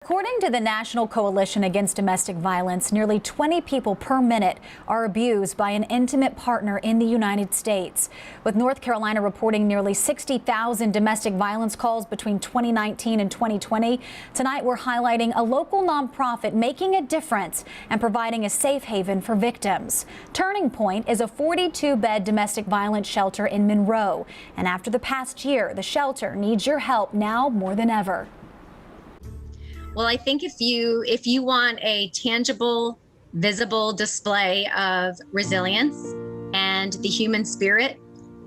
According to the National Coalition Against Domestic Violence, nearly 20 people per minute are abused by an intimate partner in the United States. With North Carolina reporting nearly 60,000 domestic violence calls between 2019 and 2020, tonight we're highlighting a local nonprofit making a difference and providing a safe haven for victims. Turning Point is a 42-bed domestic violence shelter in Monroe. And after the past year, the shelter needs your help now more than ever. Well, I think if you want a tangible, visible display of resilience and the human spirit,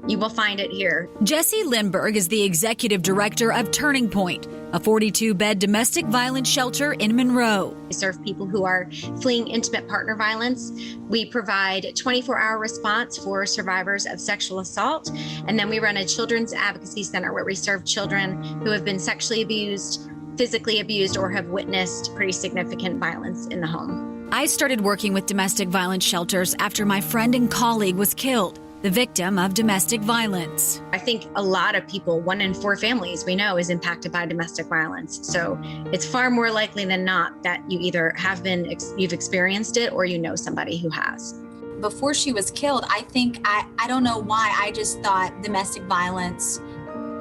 you will find it here. Jessie Lindberg is the executive director of Turning Point, a 42-bed domestic violence shelter in Monroe. We serve people who are fleeing intimate partner violence. We provide 24-hour response for survivors of sexual assault. And then we run a children's advocacy center where we serve children who have been sexually abused, physically abused, or have witnessed pretty significant violence in the home. I started working with domestic violence shelters after my friend and colleague was killed, the victim of domestic violence. I think a lot of people, 1 in 4 families we know, is impacted by domestic violence. So it's far more likely than not that you either you've experienced it or you know somebody who has. Before she was killed, I don't know why, I just thought domestic violence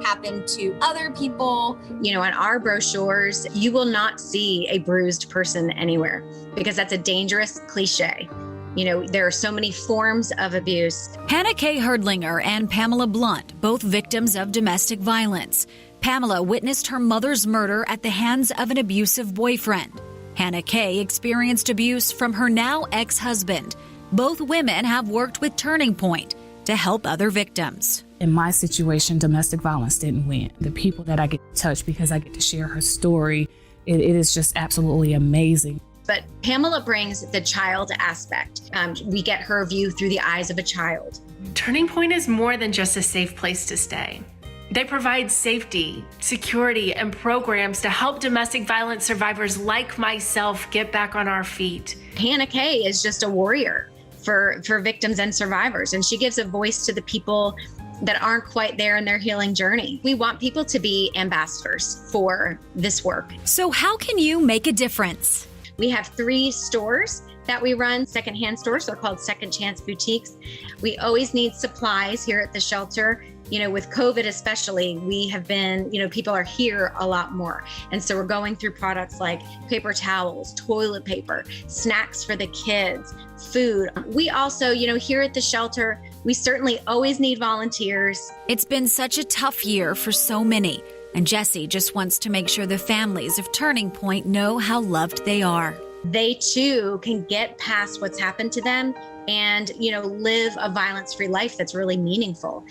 happened to other people. You know, on our brochures, you will not see a bruised person anywhere because that's a dangerous cliche. You know, there are so many forms of abuse. Hannah K. Herdlinger and Pamela Blunt, both victims of domestic violence. Pamela witnessed her mother's murder at the hands of an abusive boyfriend. Hannah K. experienced abuse from her now ex-husband. Both women have worked with Turning Point to help other victims. In my situation, domestic violence didn't win. The people that I get to touch because I get to share her story, it is just absolutely amazing. But Pamela brings the child aspect. We get her view through the eyes of a child. Turning Point is more than just a safe place to stay. They provide safety, security, and programs to help domestic violence survivors like myself get back on our feet. Hannah K. is just a warrior for victims and survivors, and she gives a voice to the people that aren't quite there in their healing journey. We want people to be ambassadors for this work. So how can you make a difference? We have 3 stores that we run, secondhand stores. They're called Second Chance Boutiques. We always need supplies here at the shelter. You know, with COVID especially, we have been, people are here a lot more. And so we're going through products like paper towels, toilet paper, snacks for the kids, food. We also, here at the shelter, we certainly always need volunteers. It's been such a tough year for so many. And Jessie just wants to make sure the families of Turning Point know how loved they are. They too can get past what's happened to them and, live a violence-free life that's really meaningful.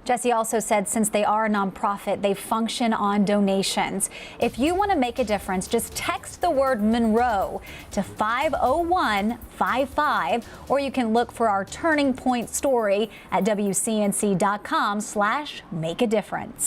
Jessie also said since they are a nonprofit, they function on donations. If you want to make a difference, just text the word Monroe to 50155, or you can look for our Turning Point story at WCNC.com/make-a-difference.